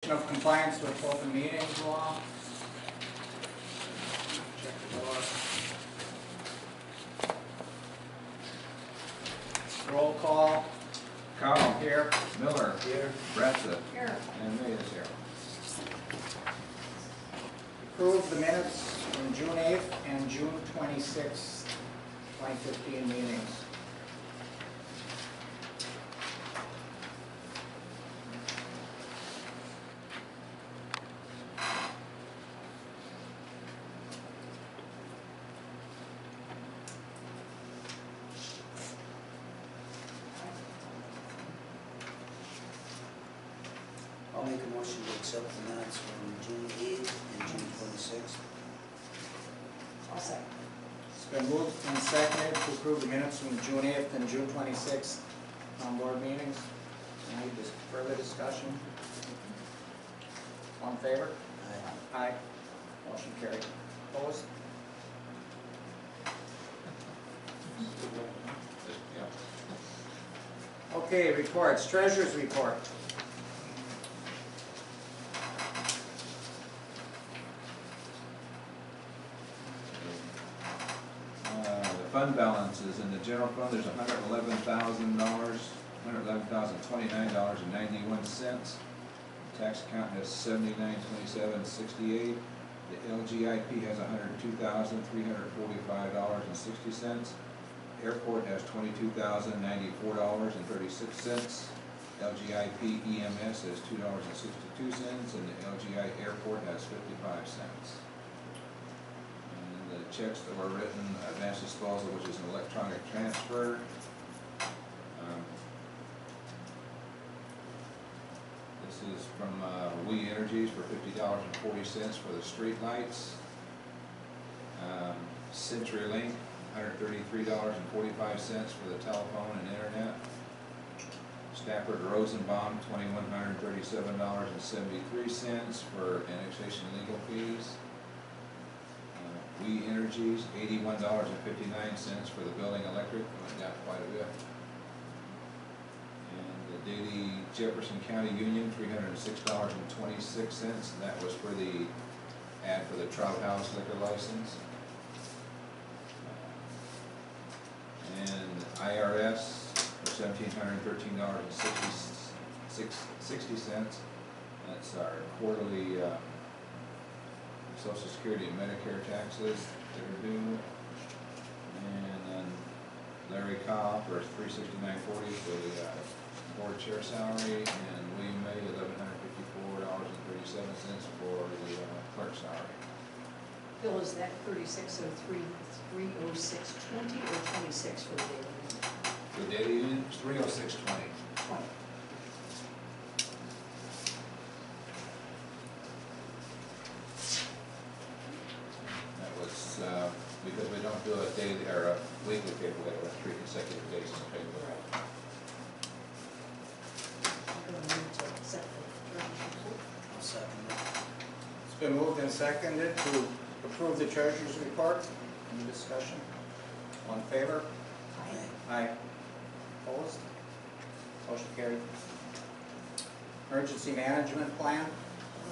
Question of compliance with open meetings law. Check the door. Roll call. Cowell. Here. Miller. Here. Bratza. Here. And May is here. Approve the minutes from June 8th and June 26th, 2015 meetings. I'll make a motion to accept the minutes from June 8th and June 26th. I'll second. It's been moved and seconded to approve the minutes from June 8th and June 26th town board meetings. Any further discussion? All in favor? Aye. Aye. Motion carried. Opposed? Yeah. Okay, reports. Treasurer's report. The fund balances in the general fund, there's $111,000, $111,029.91. Tax account has $79,2768. The LGIP has $102,345.60. Airport has $22,094.36. LGIP EMS has $2.62, and the LGI Airport has 55 cents. And the checks that were written, advance disposal, which is an electronic transfer. This is from We Energies for $50.40 for the street lights. CenturyLink, $133.45 for the telephone and internet. Stafford Rosenbaum, $2,137.73 for annexation legal fees. We Energies, $81.59 for the building electric, went down quite a bit. And the Daily Jefferson County Union, $306.26, and that was for the ad for the Trout House liquor license. And IRS for $1,713.60. That's our quarterly Social Security and Medicare taxes that are due. And then Larry Cobb for $369.40 for the board chair salary, and William May $1,154.37 for the clerk salary. Bill, is that 3603, 30620 or 26 for the daily? The daily union is $306.20. 20. That was because we don't do a daily or a weekly paper, we have 3 consecutive days in the paper. I'm going to move to accept the treasurer's report. I'll second it. It's been moved and seconded to approve the treasurer's report. Any discussion? All in favor? Aye. Aye. Opposed? Motion carried. Emergency management plan. I don't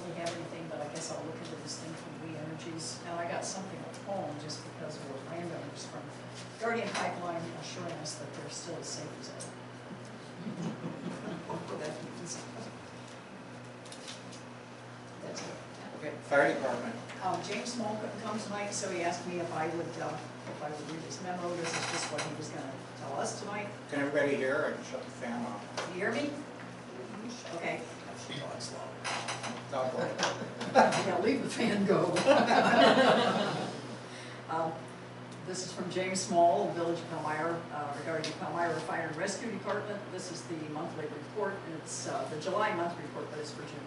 really have anything, but I guess I'll look into this thing from We Energies. Now, I got something at home just because of what landowners from Guardian Pipeline assuring us that they're still as safe as ever. That means. That's it. Okay, fire department. James Small couldn't come tonight, so he asked me if I would read his memo. This is just what he was going to tell us tonight. Can everybody hear? I can shut the fan off. Can you hear me? Okay. Talks loud. Not worry. Yeah, leave the fan go. This is from James Small, Village of Palmyra, regarding the Palmyra Fire and Rescue Department. This is the monthly report, and it's the July month report, but it's for June.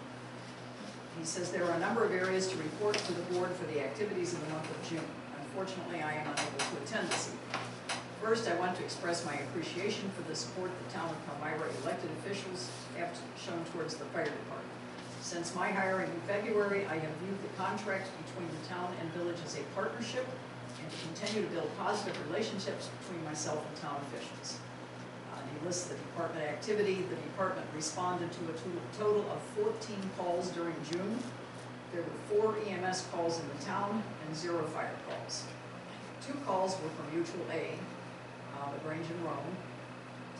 He says there are a number of areas to report to the board for the activities of the month of June. Unfortunately, I am unable to attend this evening. First, I want to express my appreciation for the support the town of Palmyra elected officials have shown towards the fire department. Since my hiring in February, I have viewed the contract between the town and village as a partnership and to continue to build positive relationships between myself and town officials. He lists the department activity. The department responded to a total of 14 calls during June. There were 4 EMS calls in the town and 0 fire calls. 2 calls were from mutual aid, LaGrange and Rome.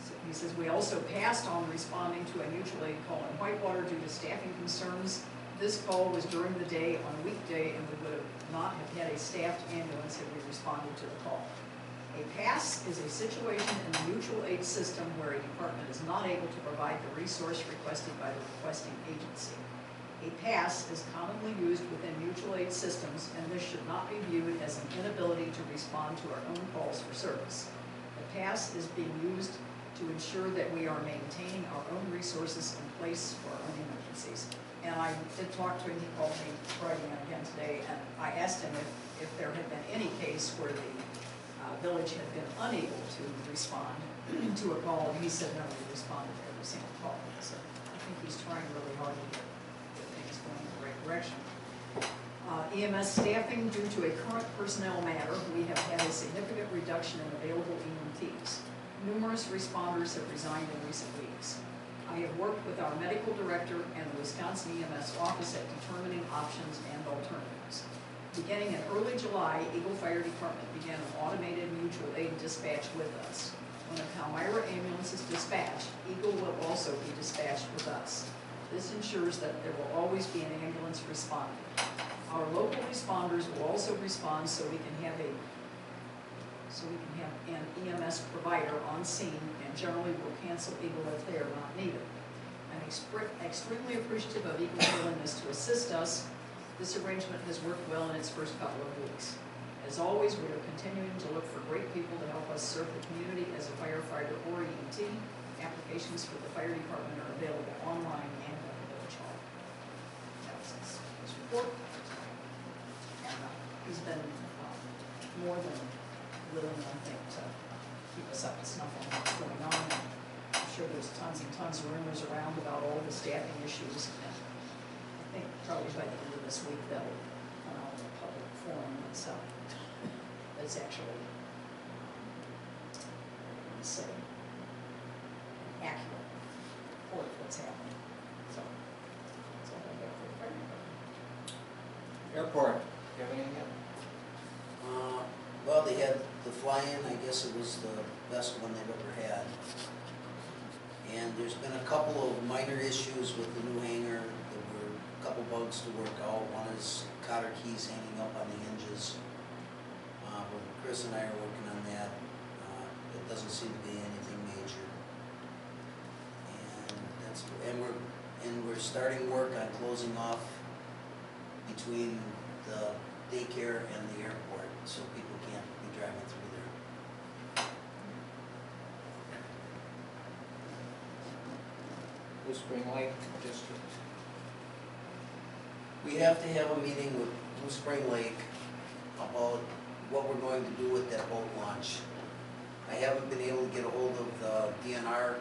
So he says, we also passed on responding to a mutual aid call in Whitewater due to staffing concerns. This call was during the day on a weekday, and we would have not have had a staffed ambulance had we responded to the call. A pass is a situation in the mutual aid system where a department is not able to provide the resource requested by the requesting agency. A pass is commonly used within mutual aid systems, and this should not be viewed as an inability to respond to our own calls for service. The pass is being used to ensure that we are maintaining our own resources in place for our own emergencies. And I did talk to him, he called me Friday and again today, and I asked him if there had been any case where the village had been unable to respond to a call, and he said no, we responded to every single call. So I think he's trying really hard to get things going in the right direction. EMS staffing, due to a current personnel matter, we have had a significant reduction in available EMTs. Numerous responders have resigned in recent weeks. I have worked with our medical director and the Wisconsin EMS office at determining options and alternatives. Beginning in early July, Eagle Fire Department began an automated mutual aid dispatch with us. When a Palmyra ambulance is dispatched, Eagle will also be dispatched with us. This ensures that there will always be an ambulance responding. Our local responders will also respond so we can have an EMS provider on scene, and generally will cancel Eagle if they are not needed. I'm extremely appreciative of Eagle's willingness to assist us. This arrangement has worked well in its first couple of weeks. As always, we are continuing to look for great people to help us serve the community as a firefighter or EMT. Applications for the fire department are available online and at the village hall. That was his report. And he's been more than willing, I think, to keep us up to snuff on what's going on. I'm sure there's tons and tons of rumors around about all the staffing issues. And I think probably by the end of this week they'll come out in a public forum that's actually, let's say, accurate report of what's happening. So that's all I got for the fire department. Airport, do you have anything yet? Well, they had the fly-in, I guess it was the best one they've ever had. And there's been a couple of minor issues with the new hangar. There were a couple bugs to work out. One is cotter keys hanging up on the hinges. Chris and I are working on that. It doesn't seem to be anything major. And we're starting work on closing off between the daycare and the airport, so people can't be driving through there. Blue Spring Lake District. We have to have a meeting with Blue Spring Lake about what we're going to do with that boat launch. I haven't been able to get a hold of the DNR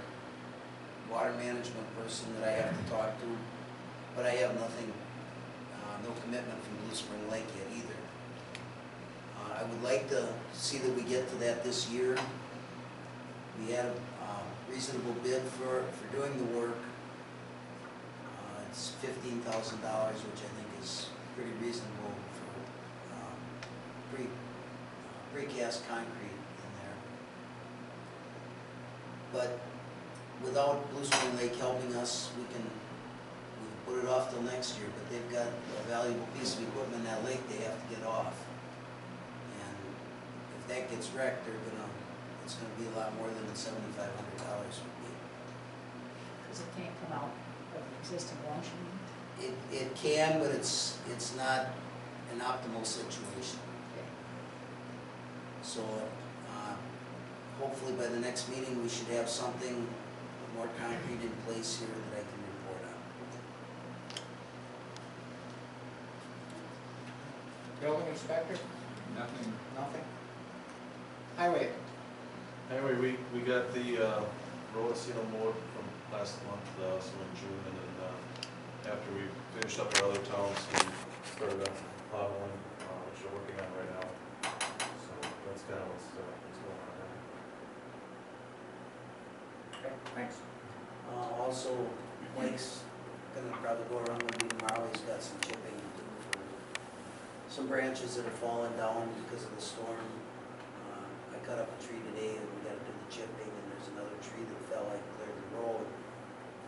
water management person that I have to talk to, but I have nothing, no commitment from Blue Spring Lake yet either. I would like to see that we get to that this year. We had a reasonable bid for doing the work. It's $15,000, which I think is pretty reasonable for precast concrete in there. But without Blue Spring Lake helping us, we can put it off till next year, but they've got a valuable piece of equipment in that lake they have to get off. And if that gets wrecked, it's gonna be a lot more than $7,500 would be. Because it can't come out of the existing launch. It can, but it's not an optimal situation. Okay. So hopefully by the next meeting, we should have something more concrete in place here that I can report on. Building inspector, Nothing. nothing. Highway, Anyway, we got the road seal mowed from last month, so in June, and then after we finished up our other towns, we started on plowing, which we're working on right now. So that's kind of what's going on there. Thanks. Also, Mike's gonna probably go around with me tomorrow, he's got some chipping to do for some branches that are falling down because of the storm. I cut up a tree today and we gotta do the chipping, and there's another tree that fell, I cleared the road,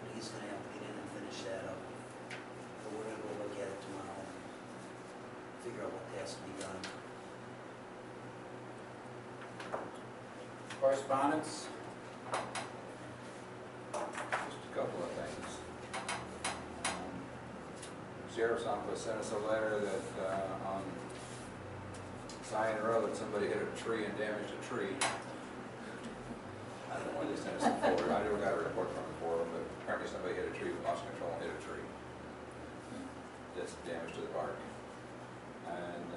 but he's gonna have to get in and finish that up. But we're gonna go look at it tomorrow, and figure out what has to be done. Correspondence? Just a couple of things. Sheriff's Office sent us a letter that, on Zion Road, somebody hit a tree and damaged a tree. I don't know why they sent us a report, I never got a report from the board, but apparently somebody hit a tree, lost control and hit a tree. That's damage to the bark. And,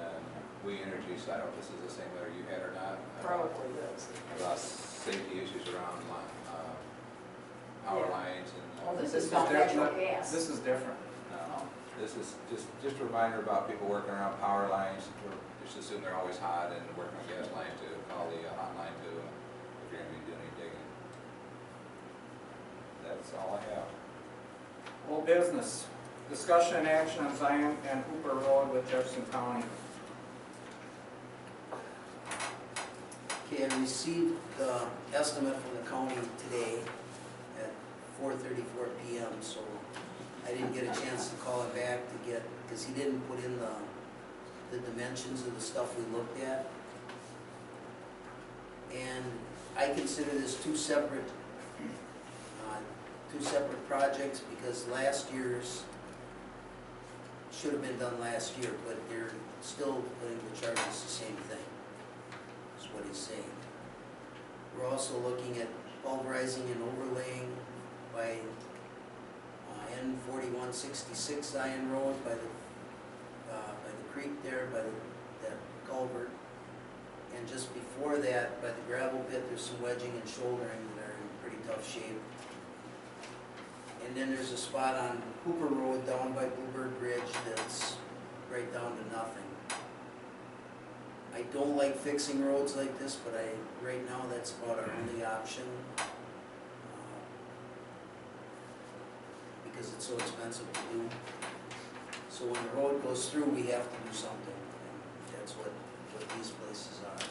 We Energies, I don't know if this is the same letter you had or not. Probably does. About safety issues around, power Yeah. lines and. Well, this This is not natural different. gas. This is different. No, this is just a reminder about people working around power lines. Just assume they're always hot and working on gas lines to call the hotline to if you're gonna be doing any digging. That's all I have. Old business, discussion and action on Zion and Hooper Road with Jefferson County. Okay, I received the estimate from the county today at 4:34 PM, so I didn't get a chance to call him back to get, because he didn't put in the dimensions of the stuff we looked at. And I consider this two separate projects, because last year's should have been done last year, but they're still going to charge us the same thing, is what he's saying. We're also looking at pulverizing and overlaying by N4166 Zion Road by the creek there, by that culvert. And just before that, by the gravel pit, there's some wedging and shouldering that are in pretty tough shape. And then there's a spot on Hooper Road down by Bluebird Bridge that's right down to nothing. I don't like fixing roads like this, but right now that's about our only option. Because it's so expensive to do. So when the road goes through, we have to do something, and that's what these places are.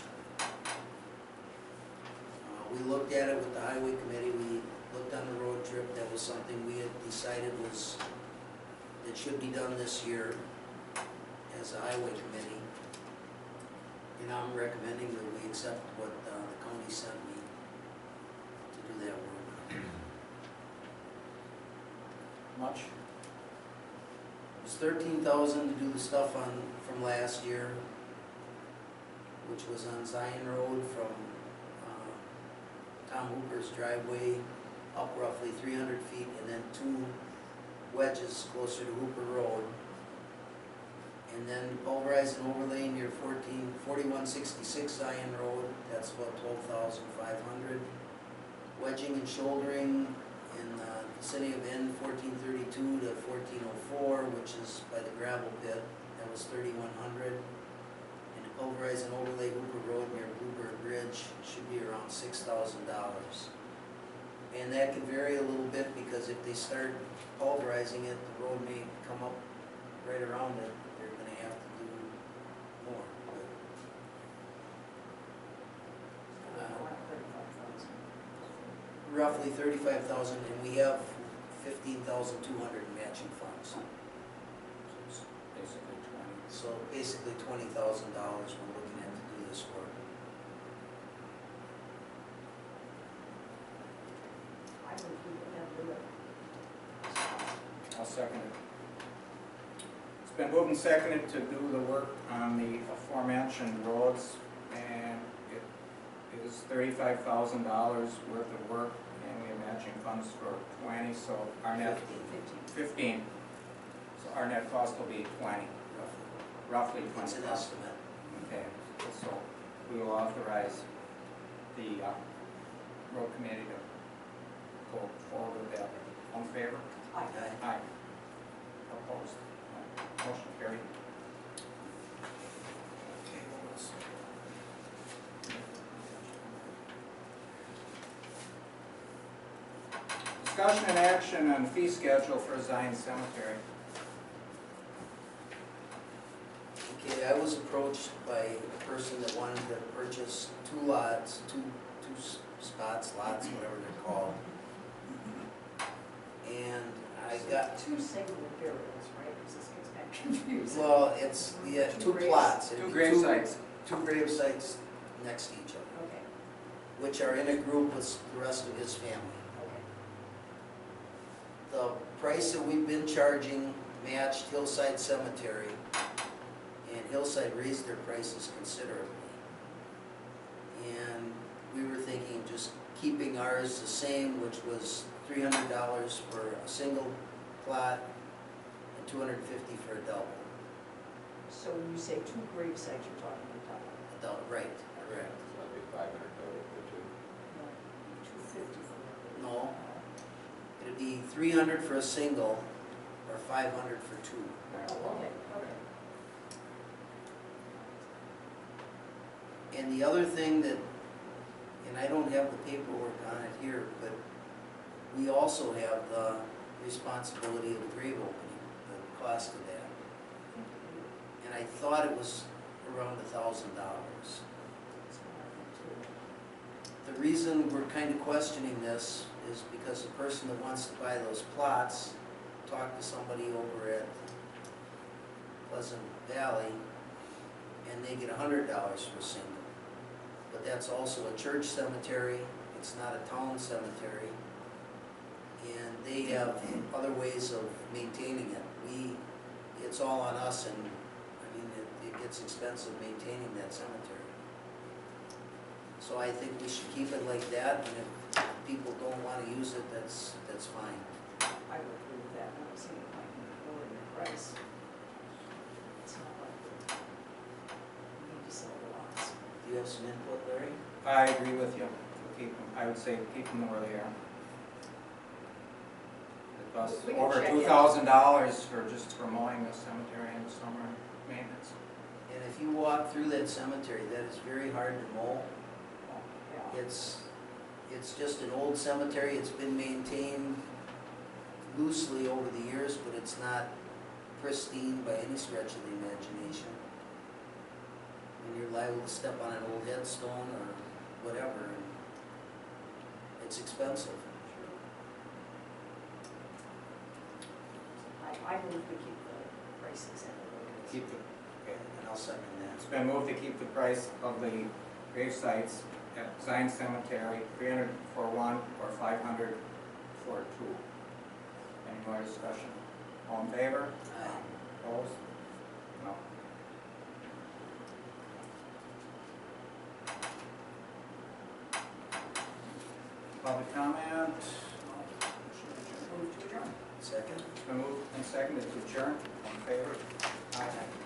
We looked at it with the highway committee, we looked on the road trip, that was something we had decided that should be done this year as a highway committee. And I'm recommending that we accept what the county sent me to do that work. Much? It was $13,000 to do the stuff from last year, which was on Zion Road from Tom Hooper's driveway up roughly 300 feet, and then 2 wedges closer to Hooper Road. And then pulverize and overlay near 4166 Zion Road, that's about $12,500. Wedging and shouldering in the city of N1432 to 1404, which is by the gravel pit, that was $3,100. And to pulverize and overlay Hooper Road near Bluebird Bridge should be around $6,000. And that can vary a little bit, because if they start pulverizing it, the road may come up right around it. They're going to have to do more. Roughly $35,000, and we have $15,200 in matching funds. So it's basically 20. So basically $20,000 we're looking at to do this work. I would keep it and do it. I'll second it. It's been moved and seconded to do the work on the aforementioned roads, and it is $35,000 worth of work, and we have matching funds for 20, so our net 15. So our net cost will be 20, roughly 20. It's an estimate. Okay, so we will authorize the road committee to go forward with that. All in favor? Aye. Aye. Opposed? Motion carried. Okay, what else? Discussion and action on fee schedule for Zion Cemetery. Okay, I was approached by a person that wanted to purchase two lots, two spots, lots, whatever they're called. And I got, Two single burials, right, because this gets back confusing. well, it's, yeah, two graves. plots. It'd Two be grave sites. Two grave sites next to each other, Okay, which are in a group with the rest of his family. okay. The price that we've been charging matched Hillside Cemetery, and Hillside raised their prices considerably. And we were thinking just keeping ours the same, which was $300 for a single plot and $250 for a double. So when you say two grave sites, you're talking about A double, right, correct. So that'd be 500 total for two. $250 for No, it'd be $300 for a single or $500 for two. Oh, okay, okay. And the other thing that, and I don't have the paperwork on it here, but we also have the responsibility of the grave opening, the cost of that. And I thought it was around $1,000. The reason we're kind of questioning this is because the person that wants to buy those plots talked to somebody over at Pleasant Valley, and they get $100 for a single. But that's also a church cemetery, it's not a town cemetery, and they have other ways of maintaining it. It's all on us, and I mean, it gets expensive maintaining that cemetery. So I think we should keep it like that, and if people don't want to use it, that's fine. I would agree with that, I don't see any point in lowering the price. It's not like we need to sell the lots. Do you have some input, Larry? I agree with you. Keep them, I would say keep them where they are. It costs We can over check it. $2,000 for mowing the cemetery in the summer maintenance. And if you walk through that cemetery, that is very hard to mow. Yeah. It's just an old cemetery, it's been maintained loosely over the years, but it's not pristine by any stretch of the imagination. And you're liable to step on an old headstone or whatever, and it's expensive. I believe we keep the prices in the Keep the, okay. And I'll second It's that. been moved to keep the price of the grave sites at Zion Cemetery, $300 for one or $500 for two. Any more discussion? All in favor? Aye. Opposed? No. Public comment? Move to adjourn. Second? It's been moved and seconded to adjourn. All in favor? Aye.